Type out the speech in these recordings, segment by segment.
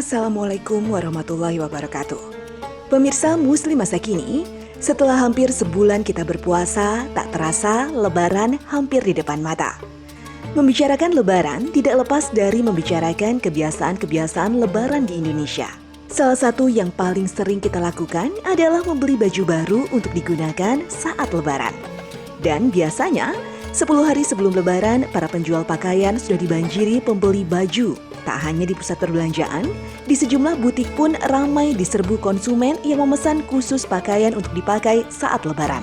Assalamualaikum warahmatullahi wabarakatuh. Pemirsa Muslim masa kini, setelah hampir sebulan kita berpuasa, tak terasa Lebaran hampir di depan mata. Membicarakan Lebaran tidak lepas dari membicarakan kebiasaan-kebiasaan Lebaran di Indonesia. Salah satu yang paling sering kita lakukan adalah membeli baju baru untuk digunakan saat Lebaran. Dan biasanya, 10 hari sebelum Lebaran, para penjual pakaian sudah dibanjiri pembeli baju. Tak hanya di pusat perbelanjaan, di sejumlah butik pun ramai diserbu konsumen yang memesan khusus pakaian untuk dipakai saat Lebaran.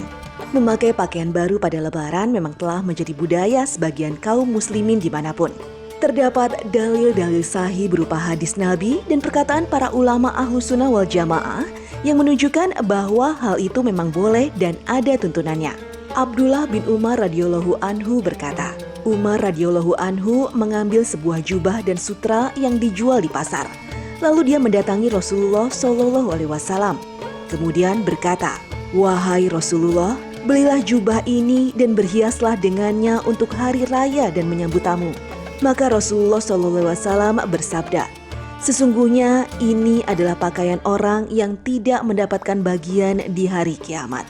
Memakai pakaian baru pada Lebaran memang telah menjadi budaya sebagian kaum muslimin dimanapun. Terdapat dalil-dalil sahih berupa hadis Nabi dan perkataan para ulama Ahlus Sunnah wal Jamaah yang menunjukkan bahwa hal itu memang boleh dan ada tuntunannya. Abdullah bin Umar radhiyallahu anhu berkata, Umar radhiyallahu anhu mengambil sebuah jubah dan sutra yang dijual di pasar. Lalu dia mendatangi Rasulullah Shallallahu Alaihi Wasallam. Kemudian berkata, "Wahai Rasulullah, belilah jubah ini dan berhiaslah dengannya untuk hari raya dan menyambut tamu." Maka Rasulullah Shallallahu Alaihi Wasallam bersabda, "Sesungguhnya ini adalah pakaian orang yang tidak mendapatkan bagian di hari kiamat."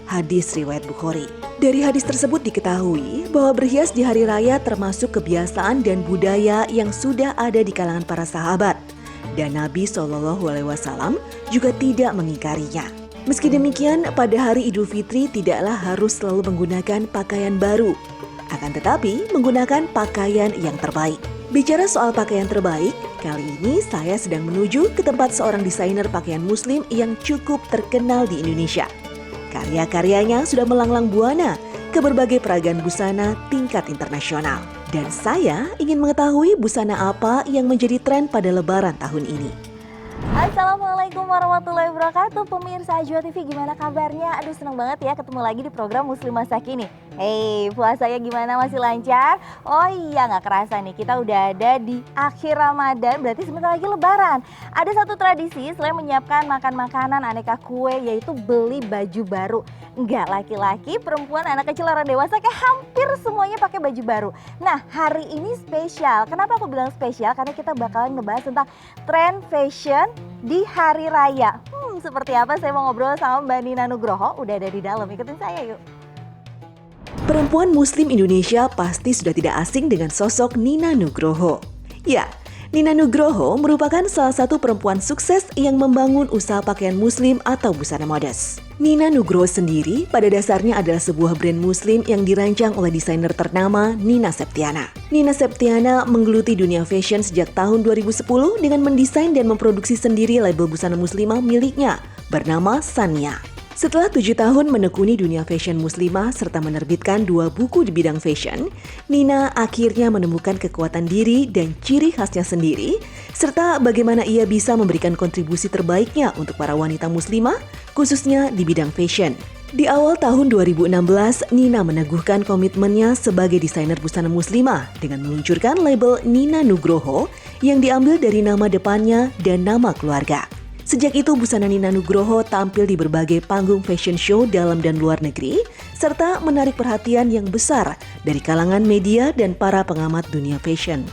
Hadis riwayat Bukhari. Dari hadis tersebut diketahui bahwa berhias di hari raya termasuk kebiasaan dan budaya yang sudah ada di kalangan para sahabat. Dan Nabi SAW juga tidak mengingkarinya. Meski demikian, pada hari Idul Fitri tidaklah harus selalu menggunakan pakaian baru. Akan tetapi, menggunakan pakaian yang terbaik. Bicara soal pakaian terbaik, kali ini saya sedang menuju ke tempat seorang desainer pakaian muslim yang cukup terkenal di Indonesia. Karya-karyanya sudah melanglang buana ke berbagai peragaan busana tingkat internasional. Dan saya ingin mengetahui busana apa yang menjadi tren pada Lebaran tahun ini. Assalamualaikum warahmatullahi wabarakatuh. Pemirsa Ajwa TV, gimana kabarnya? Aduh, senang banget ya ketemu lagi di program Muslim Masa Kini. Hey, puasanya gimana? Masih lancar? Oh iya, gak kerasa nih, kita udah ada di akhir Ramadan, berarti sebentar lagi Lebaran. Ada satu tradisi selain menyiapkan makan makanan aneka kue, yaitu beli baju baru. Enggak, laki-laki, perempuan, anak kecil, orang dewasa, kayak hampir semuanya pakai baju baru. Nah, hari ini spesial. Kenapa aku bilang spesial? Karena kita bakalan ngebahas tentang tren fashion di hari raya. Seperti apa? Saya mau ngobrol sama Mbak Nina Nugroho, udah ada di dalam. Ikutin saya yuk. Perempuan Muslim Indonesia pasti sudah tidak asing dengan sosok Nina Nugroho. Ya, Nina Nugroho merupakan salah satu perempuan sukses yang membangun usaha pakaian muslim atau busana modest. Nina Nugroho sendiri pada dasarnya adalah sebuah brand muslim yang dirancang oleh desainer ternama Nina Septiana. Nina Septiana menggeluti dunia fashion sejak tahun 2010 dengan mendesain dan memproduksi sendiri label busana muslimah miliknya bernama Sania. Setelah 7 tahun menekuni dunia fashion muslimah serta menerbitkan 2 buku di bidang fashion, Nina akhirnya menemukan kekuatan diri dan ciri khasnya sendiri, serta bagaimana ia bisa memberikan kontribusi terbaiknya untuk para wanita muslimah, khususnya di bidang fashion. Di awal tahun 2016, Nina meneguhkan komitmennya sebagai desainer busana muslimah dengan meluncurkan label Nina Nugroho yang diambil dari nama depannya dan nama keluarga. Sejak itu, busana Nina Nugroho tampil di berbagai panggung fashion show dalam dan luar negeri, serta menarik perhatian yang besar dari kalangan media dan para pengamat dunia fashion.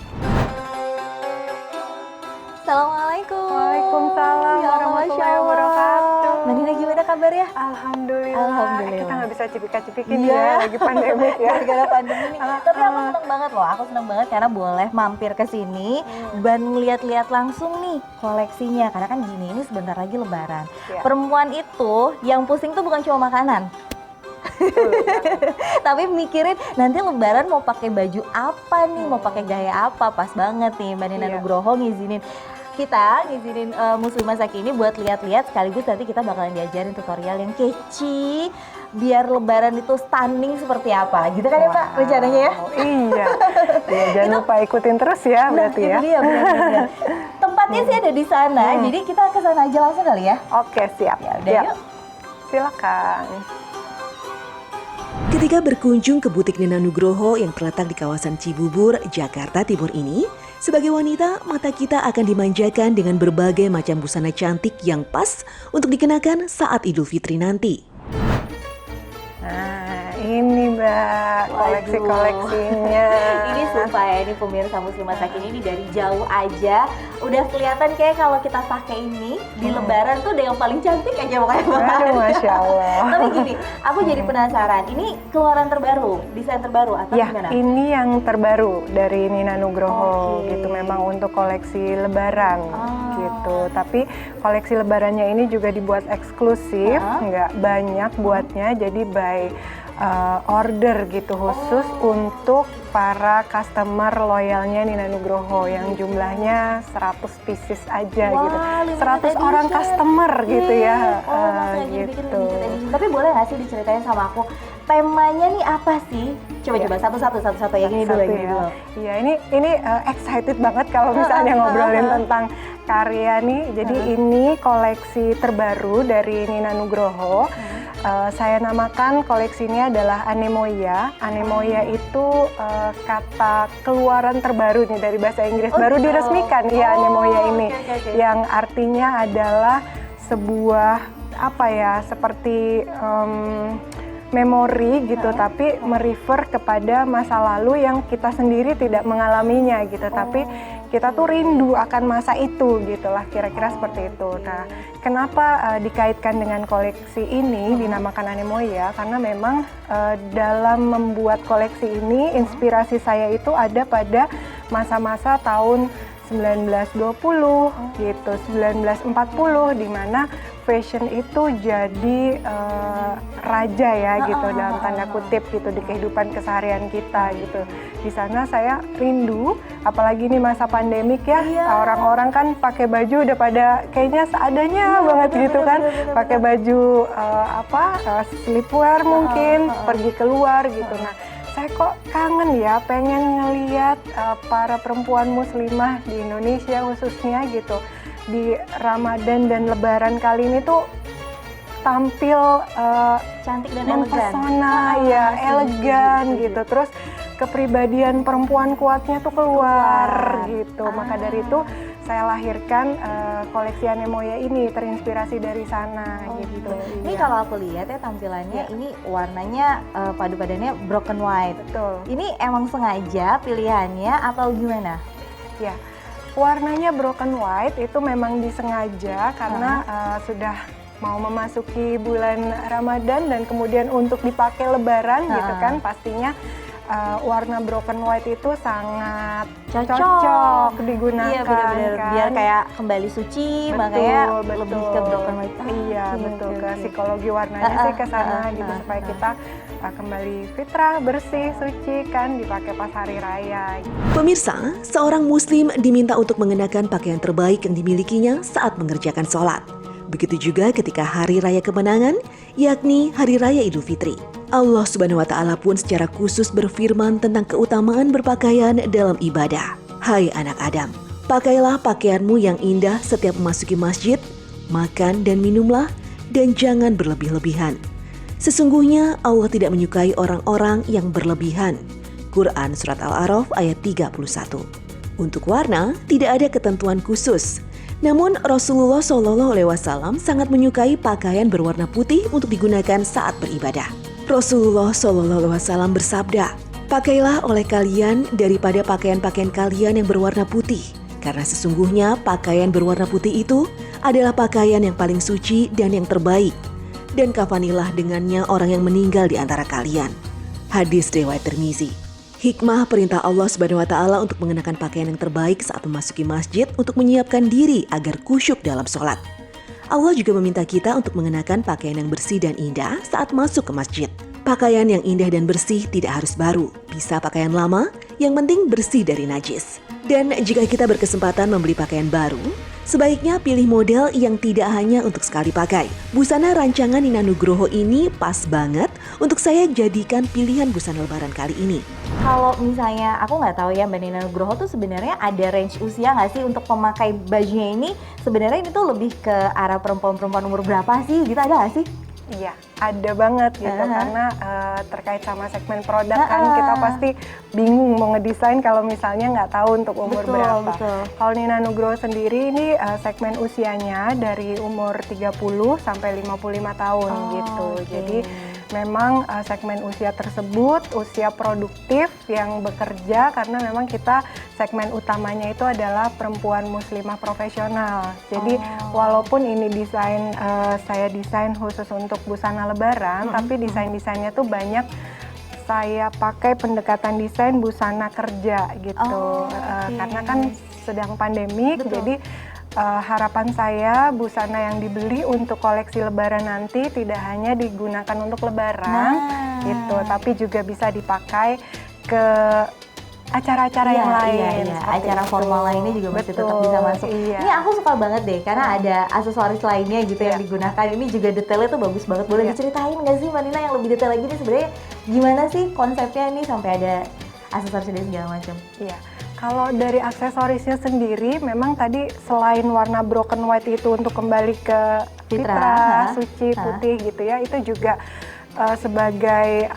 Assalamualaikum. Waalaikumsalam warahmatullahi wabarakatuh. Mbak Nina, gimana kabarnya? Alhamdulillah. Kita nggak bisa cipika-cipikin Iya. ya, lagi pandemik ya. Gara-gara pandemi nih. Tapi aku seneng banget loh, aku seneng banget karena boleh mampir ke sini dan ngeliat-liat langsung nih koleksinya. Karena kan gini, ini sebentar lagi Lebaran. Ya. Perempuan itu yang pusing tuh bukan cuma makanan. Tapi mikirin nanti Lebaran mau pakai baju apa nih, mau pakai gaya apa. Pas banget nih Mbak Nina Nugroho ngizinin Muslim Masa Kini buat lihat-lihat, sekaligus nanti kita bakalan diajarin tutorial yang kece biar Lebaran itu stunning seperti apa gitu kan ya Pak rencananya ya. Iya. Ya, jangan lupa ikutin terus ya berarti ya. Iya, benar. Tempatnya sih ada di sana, jadi kita ke sana aja langsung kali ya. Oke, siap. Ya udah yuk. Silakan. Ketika berkunjung ke butik Nina Nugroho yang terletak di kawasan Cibubur, Jakarta Timur ini, sebagai wanita, mata kita akan dimanjakan dengan berbagai macam busana cantik yang pas untuk dikenakan saat Idul Fitri nanti. Nah, ini Mbak Mbak, koleksi-koleksinya. Ini sumpah ya, ini pemirsa Muslimah Sakin ini dari jauh aja udah kelihatan kayak kalau kita pakai ini di Lebaran tuh ada yang paling cantik aja pokoknya. Aduh, Masya Allah. Tapi gini, aku jadi penasaran, ini keluaran terbaru, desain terbaru atau Ya, gimana? ini yang terbaru dari Nina Nugroho Oke. gitu. Memang untuk koleksi Lebaran gitu. Tapi koleksi Lebarannya ini juga dibuat eksklusif, nggak banyak buatnya. Jadi by order gitu khusus untuk para customer loyalnya Nina Nugroho yang jumlahnya 100 pieces aja Wah, gitu. limited 100 orang edition. customer gitu ya. Oh, makanya jadi bikin gitu. limited edition. Tapi boleh nggak sih diceritain sama aku, temanya nih apa sih? Coba satu-satu yang ini dulu, yang ini dulu. Iya, ini excited banget kalau misalnya ngobrolin tentang karya nih. Jadi ini koleksi terbaru dari Nina Nugroho. Saya namakan koleksi ini adalah Anemoia. Anemoia itu kata keluaran terbaru nih dari bahasa Inggris. Baru gitu. diresmikan ya Anemoia ini. Oke. Yang artinya adalah sebuah apa ya, seperti memori gitu, tapi merefer kepada masa lalu yang kita sendiri tidak mengalaminya gitu, tapi kita tuh rindu akan masa itu gitulah, kira-kira seperti itu. Nah, kenapa dikaitkan dengan koleksi ini dinamakan Anemoia? Karena memang dalam membuat koleksi ini inspirasi saya itu ada pada masa-masa tahun 1920 gitu, 1940, di mana fashion itu jadi raja ya gitu, dalam tanda kutip gitu, di kehidupan keseharian kita gitu. Di sana saya rindu, apalagi ini masa pandemik ya, orang-orang kan pakai baju udah pada kayaknya seadanya banget gitu kan, pakai baju sleepwear mungkin, pergi keluar gitu. Nah, saya kok kangen ya, pengen ngeliat para perempuan muslimah di Indonesia khususnya gitu, di Ramadan dan Lebaran kali ini tuh tampil Cantik dan mempesona, ya elegan gitu. Terus kepribadian perempuan kuatnya tuh keluar gitu. Maka dari itu saya lahirkan koleksi Anemoia ini, terinspirasi dari sana gitu. Ini kalau aku lihat ya tampilannya, ini warnanya padu-padannya broken white. Betul. Ini emang sengaja pilihannya atau gimana? Ya, warnanya broken white itu memang disengaja karena sudah mau memasuki bulan Ramadan dan kemudian untuk dipakai Lebaran gitu kan, pastinya warna broken white itu sangat cocok digunakan. Iya, benar-benar kan? biar kayak kembali suci, makanya lebih ke broken white. Iya, betul. Ke psikologi warnanya sih ke sana gitu, supaya kita kembali fitrah, bersih, suci kan, dipakai pas hari raya. Pemirsa, seorang muslim diminta untuk mengenakan pakaian terbaik yang dimilikinya saat mengerjakan sholat. Begitu juga ketika hari raya kemenangan, yakni hari raya Idul Fitri. Allah Subhanahu wa Ta'ala pun secara khusus berfirman tentang keutamaan berpakaian dalam ibadah. Hai anak Adam, pakailah pakaianmu yang indah setiap memasuki masjid, makan dan minumlah, dan jangan berlebih-lebihan. Sesungguhnya Allah tidak menyukai orang-orang yang berlebihan. Quran Surat Al-A'raf ayat 31. Untuk warna, tidak ada ketentuan khusus. Namun Rasulullah SAW sangat menyukai pakaian berwarna putih untuk digunakan saat beribadah. Rasulullah SAW bersabda, "Pakailah oleh kalian daripada pakaian-pakaian kalian yang berwarna putih, karena sesungguhnya pakaian berwarna putih itu adalah pakaian yang paling suci dan yang terbaik. Dan kafanilah dengannya orang yang meninggal di antara kalian." Hadis riwayat Tirmizi. Hikmah perintah Allah Subhanahu wa Ta'ala untuk mengenakan pakaian yang terbaik saat memasuki masjid untuk menyiapkan diri agar khusyuk dalam sholat. Allah juga meminta kita untuk mengenakan pakaian yang bersih dan indah saat masuk ke masjid. Pakaian yang indah dan bersih tidak harus baru, bisa pakaian lama, yang penting bersih dari najis. Dan jika kita berkesempatan membeli pakaian baru, sebaiknya pilih model yang tidak hanya untuk sekali pakai. Busana rancangan Nina Nugroho ini pas banget untuk saya jadikan pilihan busana lebaran kali ini. Kalau misalnya, aku nggak tahu ya Mbak Nina Nugroho tuh sebenarnya ada range usia nggak sih untuk pemakai bajunya ini? Sebenarnya ini tuh lebih ke arah perempuan-perempuan umur berapa sih? Gitu ada nggak sih? Iya, ada banget gitu, karena terkait sama segmen produk kan kita pasti bingung mau ngedesain kalau misalnya nggak tahu untuk umur berapa. Kalau Nina Nugroho sendiri ini segmen usianya dari umur 30 sampai 55 tahun gitu. Jadi memang segmen usia tersebut usia produktif yang bekerja, karena memang kita segmen utamanya itu adalah perempuan muslimah profesional. Jadi walaupun ini saya desain khusus untuk busana lebaran, tapi desainnya tuh banyak saya pakai pendekatan desain busana kerja gitu. Karena kan sedang pandemik, jadi harapan saya busana yang dibeli untuk koleksi lebaran nanti tidak hanya digunakan untuk lebaran gitu, tapi juga bisa dipakai ke acara-acara yang lain. Acara formal lainnya juga masih tetap bisa masuk. Ini aku suka banget deh, karena ada aksesoris lainnya gitu yang digunakan. Ini juga detailnya tuh bagus banget. Boleh diceritain nggak sih Mbak Nina yang lebih detail lagi nih, sebenarnya gimana sih konsepnya nih sampai ada aksesoris dan segala macam? Iya. Kalau dari aksesorisnya sendiri, memang tadi selain warna broken white itu untuk kembali ke fitrah, suci, putih gitu ya, itu juga sebagai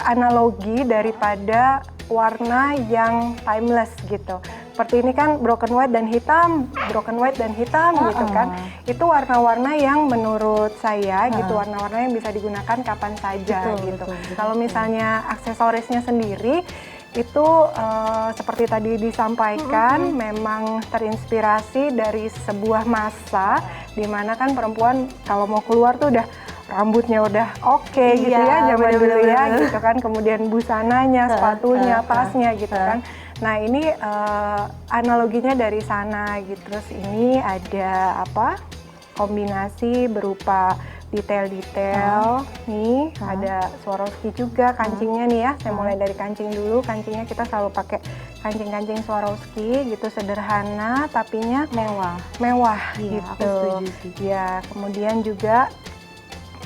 analogi daripada warna yang timeless gitu. Seperti ini kan broken white dan hitam gitu kan. Itu warna-warna yang menurut saya gitu, warna-warna yang bisa digunakan kapan saja gitu. Kalau misalnya aksesorisnya sendiri itu seperti tadi disampaikan, memang terinspirasi dari sebuah masa di mana kan perempuan kalau mau keluar tuh udah rambutnya udah oke gitu ya, zaman dulu ya gitu kan, kemudian busananya, sepatunya, tasnya gitu kan. Nah ini analoginya dari sana gitu. Terus ini ada kombinasi berupa detail-detail nih, ada Swarovski juga kancingnya nih ya. Saya mulai dari kancing dulu. Kancingnya kita selalu pakai kancing-kancing Swarovski gitu, sederhana tapinya mewah gitu. Ya, kemudian juga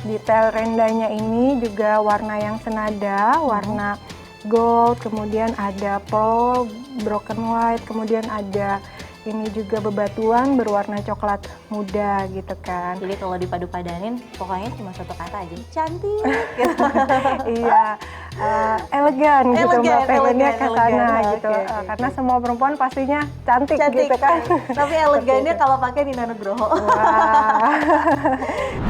detail rendanya ini juga warna yang senada, warna gold, kemudian ada pearl, broken white, kemudian ada ini juga bebatuan berwarna coklat muda gitu kan. Jadi kalau dipadu-padanin pokoknya cuma satu kata aja, cantik gitu. Iya, elegan gitu Mbak, pengennya ke sana gitu. Karena semua perempuan pastinya cantik gitu kan. Tapi elegannya kalau pakai Nina Nugroho.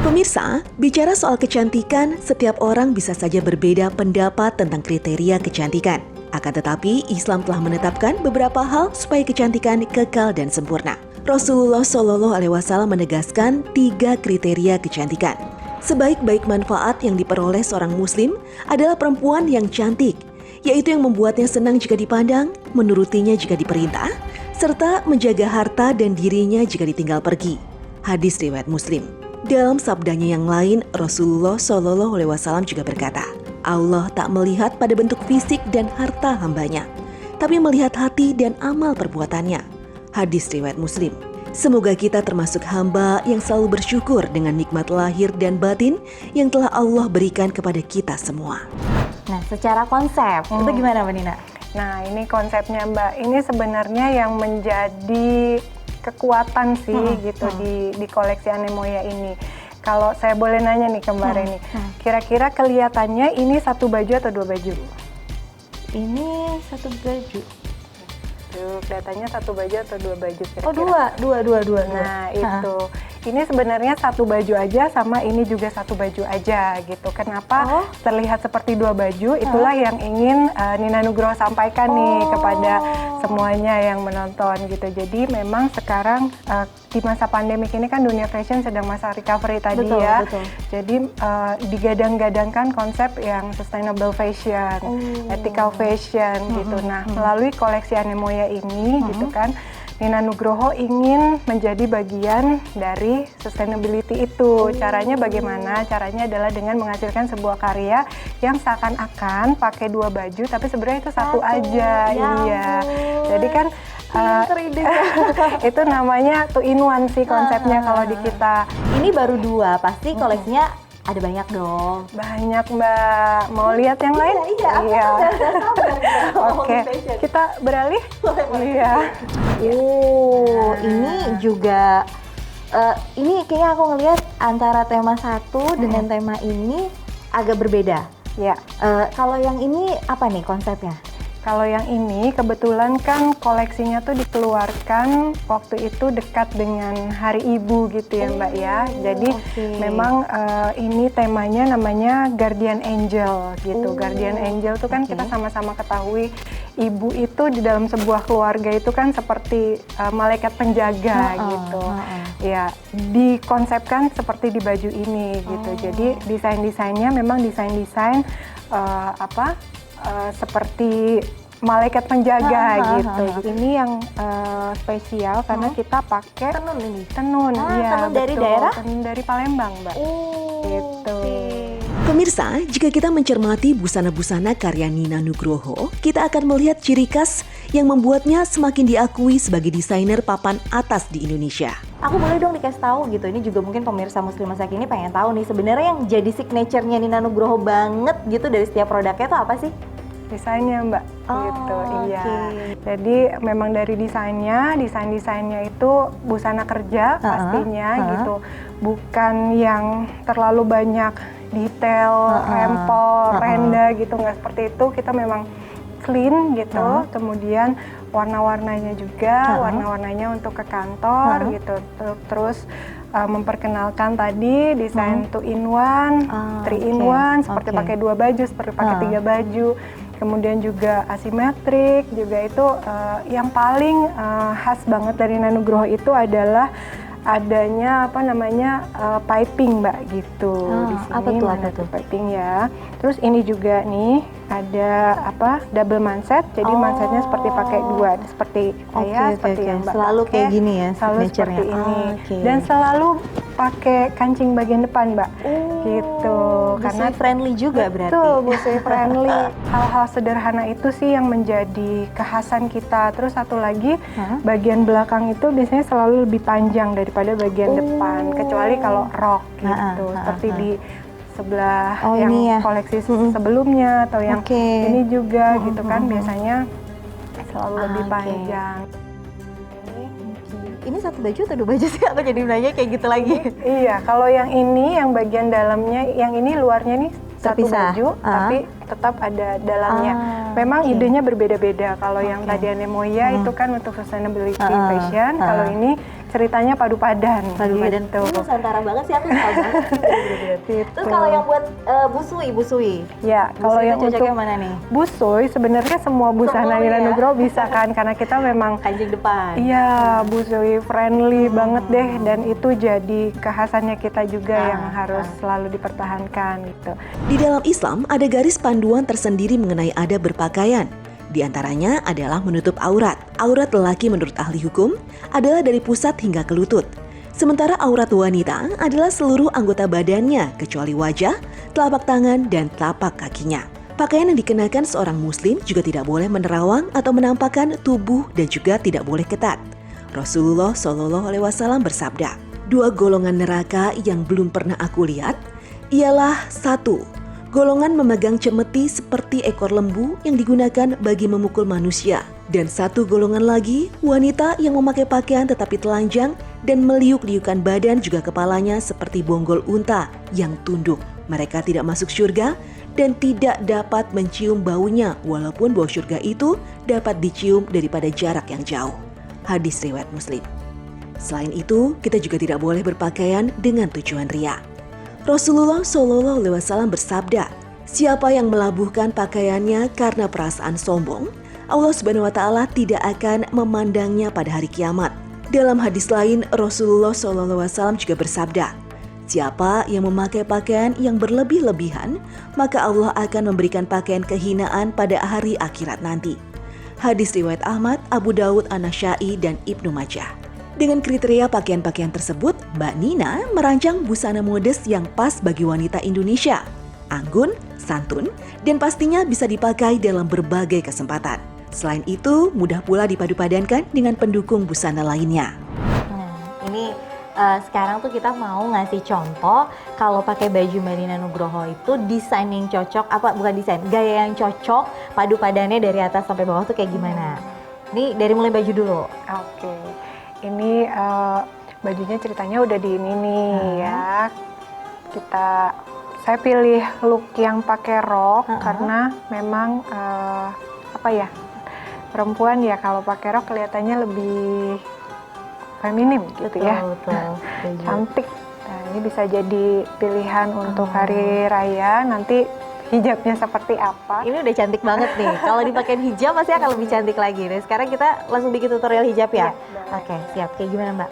Pemirsa, bicara soal kecantikan, setiap orang bisa saja berbeda pendapat tentang kriteria kecantikan. Akan tetapi, Islam telah menetapkan beberapa hal supaya kecantikan kekal dan sempurna. Rasulullah Shallallahu Alaihi Wasallam menegaskan 3 kriteria kecantikan. Sebaik-baik manfaat yang diperoleh seorang Muslim adalah perempuan yang cantik, yaitu yang membuatnya senang jika dipandang, menurutinya jika diperintah, serta menjaga harta dan dirinya jika ditinggal pergi. Hadis riwayat Muslim. Dalam sabdanya yang lain, Rasulullah Shallallahu Alaihi Wasallam juga berkata, Allah tak melihat pada bentuk fisik dan harta hambanya, tapi melihat hati dan amal perbuatannya. Hadis riwayat Muslim. Semoga kita termasuk hamba yang selalu bersyukur dengan nikmat lahir dan batin yang telah Allah berikan kepada kita semua. Nah, secara konsep, itu gimana Mbak Nina? Nah, ini konsepnya Mbak. Ini sebenarnya yang menjadi kekuatan sih gitu di koleksi Anemoya ini. Kalau saya boleh nanya nih ke Mbak Reni, kira-kira kelihatannya ini satu baju atau 2 baju? Ini satu baju. Tuh, kelihatannya satu baju atau 2 baju kira-kira? Oh, dua. Nah, itu. Ini sebenarnya satu baju aja, sama ini juga satu baju aja gitu. Kenapa terlihat seperti 2 baju? Itulah yang ingin Nina Nugroho sampaikan nih kepada semuanya yang menonton gitu. Jadi memang sekarang di masa pandemik ini kan dunia fashion sedang masa recovery tadi. Betul. Jadi digadang-gadangkan konsep yang sustainable fashion, ethical fashion gitu. Nah, melalui koleksi Anemoya ini gitu kan, Nina Nugroho ingin menjadi bagian dari sustainability itu. Caranya bagaimana? Caranya adalah dengan menghasilkan sebuah karya yang seakan-akan pakai 2 baju, tapi sebenarnya itu satu aja. Iya. Jadi kan itu namanya two in one sih konsepnya kalau di kita. Ini baru 2, pasti koleksinya ada banyak dong. Banyak Mbak. Mau lihat yang lain? Iya. Oke, kita beralih. Iya. Ini juga ini kayaknya aku ngelihat antara tema satu dengan tema ini agak berbeda. Ya. Kalau yang ini apa nih konsepnya? Kalau yang ini kebetulan kan koleksinya tuh dikeluarkan waktu itu dekat dengan Hari Ibu gitu ya Mbak ya. Jadi memang ini temanya namanya Guardian Angel gitu. Guardian Angel tuh kan kita sama-sama ketahui ibu itu di dalam sebuah keluarga itu kan seperti malaikat penjaga gitu. Ya, dikonsepkan seperti di baju ini gitu. Jadi desain-desainnya memang desain-desain seperti malaikat penjaga gitu. Ini yang spesial karena kita pakai Tenun ini. tenun. Iya, tenun dari betul. daerah? Tenun dari Palembang, Mbak. Gitu. Pemirsa, jika kita mencermati busana-busana karya Nina Nugroho, kita akan melihat ciri khas yang membuatnya semakin diakui sebagai desainer papan atas di Indonesia. Aku boleh dong dikasih tahu gitu, ini juga mungkin pemirsa Muslim Masa Kini pengen tahu nih, sebenarnya yang jadi signature-nya Nina Nugroho banget gitu dari setiap produknya itu apa sih? Desainnya Mbak, gitu, iya. Jadi memang dari desain-desainnya itu busana kerja pastinya gitu, bukan yang terlalu banyak detail, rempel, renda gitu, nggak seperti itu. Kita memang clean gitu, kemudian warna-warnanya juga, warna-warnanya untuk ke kantor gitu, terus memperkenalkan tadi desain 2-in-1, 3-in-1, seperti pakai 2 baju, seperti pakai 3 baju. Kemudian juga asimetrik, juga itu yang paling khas banget dari Nina Nugroho itu adalah adanya piping Mbak gitu. Di sini apa tuh? Piping ya. Terus ini juga nih ada double manset. Jadi mansetnya seperti pakai 2, seperti saya seperti yang Mbak selalu pakai. kayak gini ya, selalu seperti ini. Dan Dan selalu pakai kancing bagian depan Mbak. Gitu. karena friendly juga berarti. Betul, busui friendly. Hal-hal sederhana itu sih yang menjadi kekhasan kita. Terus satu lagi, bagian belakang itu biasanya selalu lebih panjang daripada bagian depan. Kecuali kalau rok gitu, seperti di sebelah yang ini ya. koleksi sebelumnya atau yang ini juga gitu kan, biasanya selalu lebih panjang. Ini satu baju atau 2 baju sih? Aku jadi nanya kayak gitu lagi. Iya, kalau yang ini yang bagian dalamnya, yang ini luarnya nih satu Terpisah. baju, tapi tetap ada dalamnya. Memang idenya berbeda-beda. Kalau yang tadi Anemoya itu kan untuk sustainability fashion, kalau ini ceritanya padu-padan. Padu-padan gitu. Nusantara banget sih, aku suka banget. Terus kalau yang buat busui. Ya, kalau yang cocoknya untuk mana nih? busui sebenarnya semua busana Semua Nina ya? Nugroho bisa kan, karena kita memang Kancing depan. iya, busui friendly banget deh, dan itu jadi kekhasannya kita juga yang harus selalu dipertahankan gitu. Di dalam Islam ada garis panduan tersendiri mengenai adab berpakaian. Di antaranya adalah menutup aurat. Aurat lelaki menurut ahli hukum adalah dari pusat hingga ke lutut. Sementara aurat wanita adalah seluruh anggota badannya kecuali wajah, telapak tangan, dan telapak kakinya. Pakaian yang dikenakan seorang muslim juga tidak boleh menerawang atau menampakkan tubuh dan juga tidak boleh ketat. Rasulullah Shallallahu Alaihi Wasallam bersabda, 2 golongan neraka yang belum pernah aku lihat ialah 1. Golongan memegang cemeti seperti ekor lembu yang digunakan bagi memukul manusia. Dan 1 golongan lagi, wanita yang memakai pakaian tetapi telanjang dan meliuk-liukan badan juga kepalanya seperti bonggol unta yang tunduk. Mereka tidak masuk surga dan tidak dapat mencium baunya walaupun bau surga itu dapat dicium daripada jarak yang jauh. Hadis riwayat Muslim. Selain itu, kita juga tidak boleh berpakaian dengan tujuan riya. Rasulullah Shallallahu Alaihi Wasallam bersabda, siapa yang melabuhkan pakaiannya karena perasaan sombong, Allah Subhanahu Wa Taala tidak akan memandangnya pada hari kiamat. Dalam hadis lain, Rasulullah Shallallahu Alaihi Wasallam juga bersabda, siapa yang memakai pakaian yang berlebih-lebihan, maka Allah akan memberikan pakaian kehinaan pada hari akhirat nanti. Hadis riwayat Ahmad, Abu Daud, An-Nasa'i, dan Ibnu Majah. Dengan kriteria pakaian-pakaian tersebut, Mbak Nina merancang busana modest yang pas bagi wanita Indonesia. Anggun, santun, dan pastinya bisa dipakai dalam berbagai kesempatan. Selain itu, mudah pula dipadu-padankan dengan pendukung busana lainnya. Ini sekarang tuh kita mau ngasih contoh kalau pakai baju Mbak Nina Nugroho itu desain yang cocok, gaya yang cocok, padu-padannya dari atas sampai bawah tuh kayak gimana? Ini dari mulai baju dulu. Oke. Ini bajunya ceritanya udah di ini nih ya. Saya pilih look yang pakai rok karena memang apa ya, perempuan ya kalau pakai rok kelihatannya lebih feminim gitu ya. Betul. Cantik. Nah, ini bisa jadi pilihan untuk hari raya. Nanti hijabnya seperti apa? Ini udah cantik banget nih. Kalau dipakein hijab pasti akan lebih cantik lagi. Nah, sekarang kita langsung bikin tutorial hijab ya. Iya, Oke, siap. Kayak gimana, Mbak?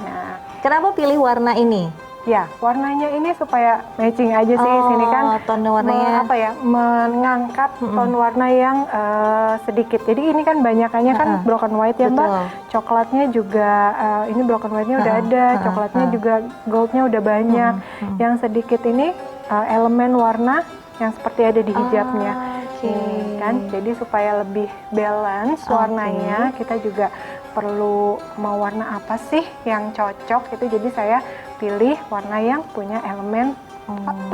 Nah, Kenapa pilih warna ini? ya warnanya ini supaya matching aja sih. Sini kan tone warnanya apa ya, mengangkat tone warna yang sedikit. Jadi ini kan banyakannya kan black and white ya Mbak. Betul. Coklatnya juga ini black and white-nya udah ada, coklatnya juga goldnya udah banyak. Yang sedikit ini elemen warna yang seperti ada di hijabnya. Ini kan, jadi supaya lebih balance warnanya, kita juga perlu mau warna apa sih yang cocok itu. Jadi saya pilih warna yang punya elemen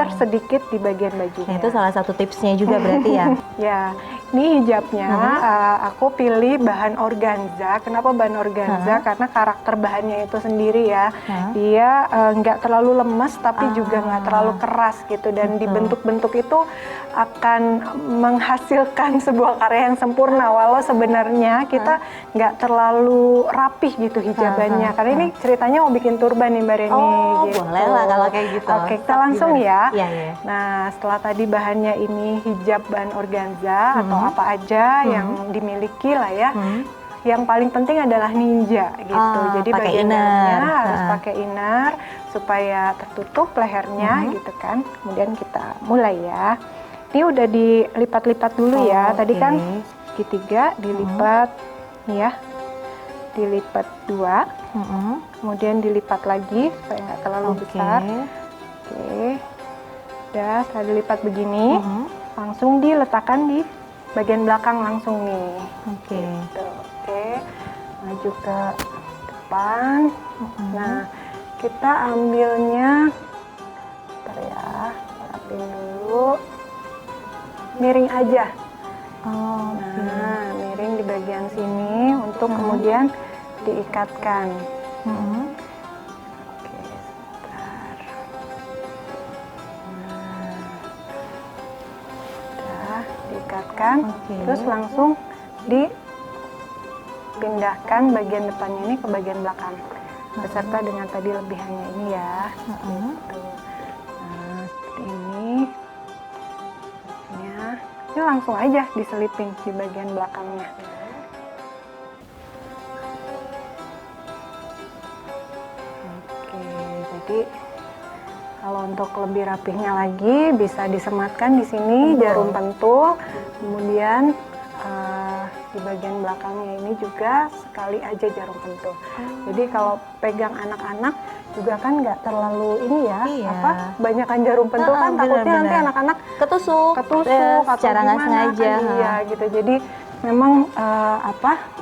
tersedikit di bagian bajunya. Nah, itu salah satu tipsnya juga berarti ya. Ya, ini hijabnya aku pilih bahan organza. Kenapa bahan organza? Karena karakter bahannya itu sendiri ya. Dia nggak terlalu lemes tapi juga nggak terlalu keras gitu. Dan dibentuk-bentuk itu akan menghasilkan sebuah karya yang sempurna. Walau sebenarnya kita nggak terlalu rapih gitu hijabannya. Karena ini ceritanya mau bikin turban nih Mbak Reni. Gitu. Boleh lah kalau kayak gitu. Oke, kita langsung ya. Iya. Nah, setelah tadi bahannya ini hijab bahan organza atau apa aja yang dimiliki lah ya. Yang paling penting adalah ninja gitu. Jadi pakai bagian inner. dalamnya harus pakai inner supaya tertutup lehernya gitu kan. Kemudian kita mulai ya. Ini udah dilipat-lipat dulu ya. Tadi kan segitiga dilipat nih ya. Dilipat 2. Kemudian dilipat lagi supaya nggak terlalu besar. Oke. Udah, setelah dilipat begini, langsung diletakkan di bagian belakang langsung nih. Gitu. Oke, maju ke depan. Nah, kita ambilnya, bentar ya, rapin dulu. Miring aja. Nah, miring di bagian sini untuk kemudian diikatkan. Terus langsung dipindahkan bagian depannya ini ke bagian belakang beserta dengan tadi lebihannya ini ya. Gitu. Nah, seperti ini ya. Ini langsung aja diselipin di bagian belakangnya. Oke, jadi kalau untuk lebih rapihnya lagi bisa disematkan di sini jarum pentul, kemudian di bagian belakangnya ini juga sekali aja jarum pentul. Jadi kalau pegang anak-anak juga kan nggak terlalu ini ya, banyakan jarum pentul kan takutnya nanti anak-anak ketusuk atau secara nggak sengaja. Iya gitu. Jadi memang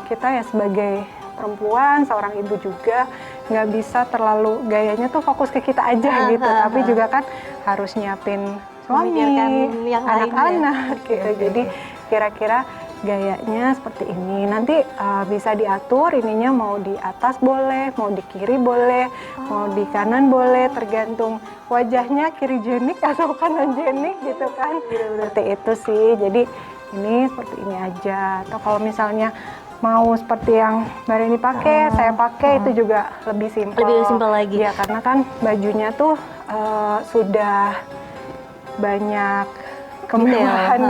kita ya sebagai perempuan, seorang ibu juga nggak bisa terlalu gayanya tuh fokus ke kita aja gitu, tapi juga kan harus nyiapin suami, anak-anak gitu. Jadi kira-kira gayanya seperti ini. Nanti bisa diatur ininya mau di atas boleh, mau di kiri boleh, mau di kanan boleh, tergantung wajahnya kiri jenik atau kanan jenik gitu kan. Seperti itu sih. Jadi ini seperti ini aja. Atau kalau misalnya mau seperti yang Mbak Reni pakai, saya pakai itu juga lebih simpel. Lebih simpel lagi. Ya karena kan bajunya tuh sudah banyak kemewahan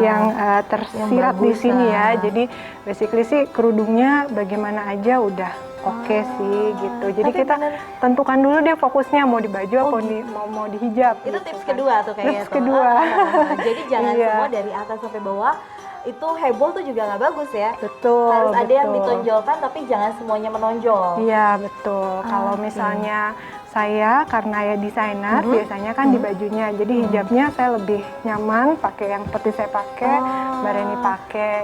yang tersirat di sini ya. Jadi basically sih kerudungnya bagaimana aja udah oke sih gitu. Jadi kita tentukan dulu deh fokusnya mau di baju atau mau di hijab. Itu gitu tips kan. kedua tuh kayaknya. Tips kedua. Jadi jangan semua dari atas sampai bawah itu heboh tuh juga nggak bagus ya. Betul. Harus ada yang ditonjolkan tapi jangan semuanya menonjol. Iya betul. Kalau misalnya saya karena ya desainer biasanya kan di bajunya, jadi hijabnya saya lebih nyaman pakai yang seperti saya pakai, Mbak Reni pakai.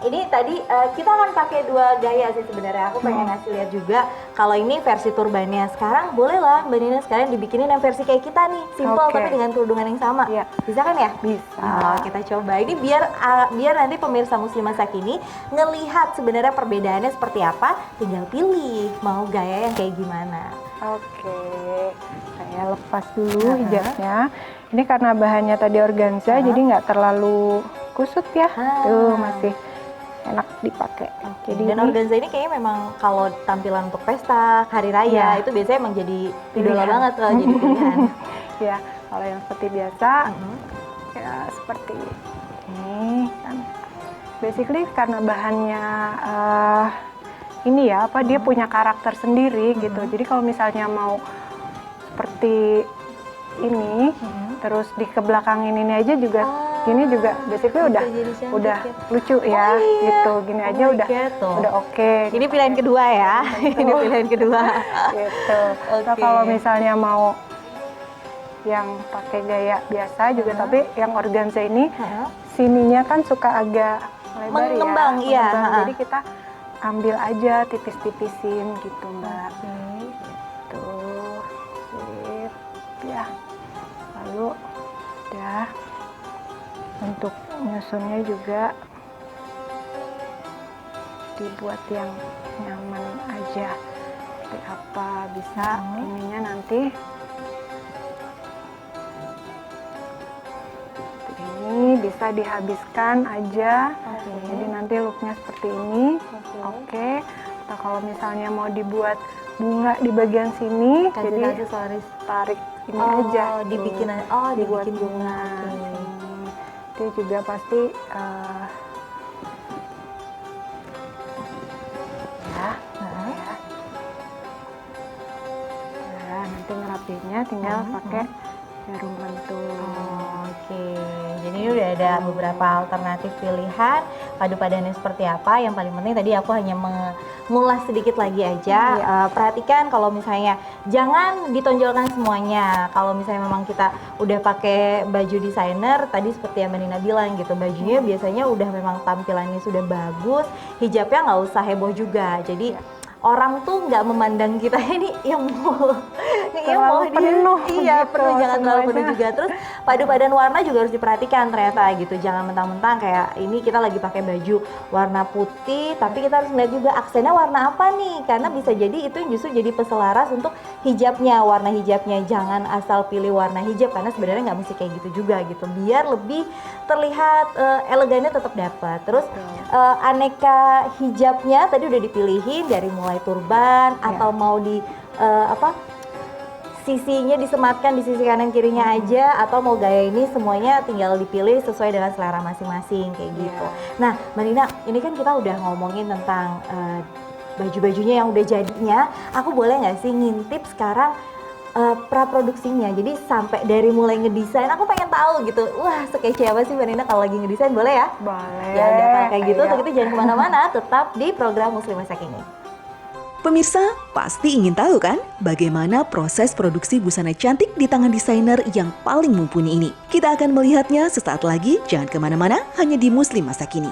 Ini tadi kita akan pakai dua gaya sih sebenarnya. Aku pengen ngasih lihat juga kalau ini versi turbannya. Sekarang bolehlah Mbak Nina sekalian dibikinin yang versi kayak kita nih, simple tapi dengan kerudungan yang sama. Iya. Bisa kan ya? Bisa. Kita coba. Ini biar nanti pemirsa Muslimah Sakini ngelihat sebenarnya perbedaannya seperti apa. Tinggal pilih mau gaya yang kayak gimana. Oke, saya lepas dulu hijabnya. Ini karena bahannya tadi organza, jadi nggak terlalu kusut ya. Ah. Tuh masih enak dipakai. Jadi Dan ini organza ini kayaknya memang kalau tampilan untuk pesta, hari raya Iya. itu biasanya emang jadi idola Pilihan. banget kalau jadi pilihan. ya, kalau yang seperti biasa Mhm. ya seperti ini kan. Basically karena bahannya ini ya apa dia punya karakter sendiri gitu. Jadi kalau misalnya mau seperti ini terus di kebelakangin ini aja juga gini juga basically bisa jadi cantik udah ya. lucu ya Oh, iya. gitu. Gini aja Oh my udah God, tuh. oke. Ini pilihan kedua ya. Ini pilihan kedua. gitu. Nah, Oke. kalau misalnya mau yang pakai gaya biasa juga tapi yang organza ini Heeh. sininya kan suka agak lebar Mengembang, ya. iya, Mengembang. ha-ha. Jadi kita ambil aja tipis-tipisin gitu Mbak. Tuh, sip, ya. Lalu udah untuk nyusunnya juga dibuat yang nyaman aja. Seperti apa bisa ininya nanti. Seperti ini bisa dihabiskan aja. Jadi nanti looknya seperti ini. Oke. Atau kalau misalnya mau dibuat bunga di bagian sini, Kasih jadi aksesoris. tarik ini Oh, aja. dibikin tuh. aja. Oh, Dibuat dibikin bunga. bunga. Oke. Dia juga pasti ya, Heeh. ya. Nah, nanti ngerapinya tinggal pakai jarum pentul. Oke, jadi ini udah ada beberapa alternatif pilihan, padu padannya seperti apa. Yang paling penting tadi aku hanya mengulas sedikit lagi aja. Perhatikan kalau misalnya jangan ditonjolkan semuanya. Kalau misalnya memang kita udah pakai baju desainer, tadi seperti yang Mbak Nina bilang gitu, bajunya biasanya udah memang tampilannya sudah bagus, hijabnya nggak usah heboh juga. Jadi orang tuh nggak memandang kita ini yang mau Terlalu penuh iya gitu penuh, jangan terlalu penuh semuanya. juga. Terus padu padan warna juga harus diperhatikan ternyata gitu, jangan mentang-mentang kayak ini kita lagi pakai baju warna putih tapi kita harus lihat juga aksennya warna apa nih, karena bisa jadi itu yang justru jadi peselaras untuk hijabnya, warna hijabnya. Jangan asal pilih warna hijab karena sebenarnya nggak mesti kayak gitu juga gitu, biar lebih terlihat elegannya tetap dapat. Terus aneka hijabnya tadi udah dipilihin dari mulai turban atau mau di sisinya disematkan di sisi kanan kirinya aja, atau mau gaya ini semuanya tinggal dipilih sesuai dengan selera masing-masing kayak gitu. Nah Mbak Nina, ini kan kita udah ngomongin tentang baju-bajunya yang udah jadinya. Aku boleh nggak sih ngintip sekarang praproduksinya? Jadi sampai dari mulai ngedesain, aku pengen tahu gitu. Wah, sekece apa sih Mbak Nina kalau lagi ngedesain, boleh ya? Boleh. Ya udah kalau kayak gitu, Ayo. untuk itu jangan kemana-mana, tetap di program Muslim Masak ini. Pemirsa, pasti ingin tahu kan bagaimana proses produksi busana cantik di tangan desainer yang paling mumpuni ini. Kita akan melihatnya sesaat lagi, jangan kemana-mana, hanya di Muslim Masa Kini.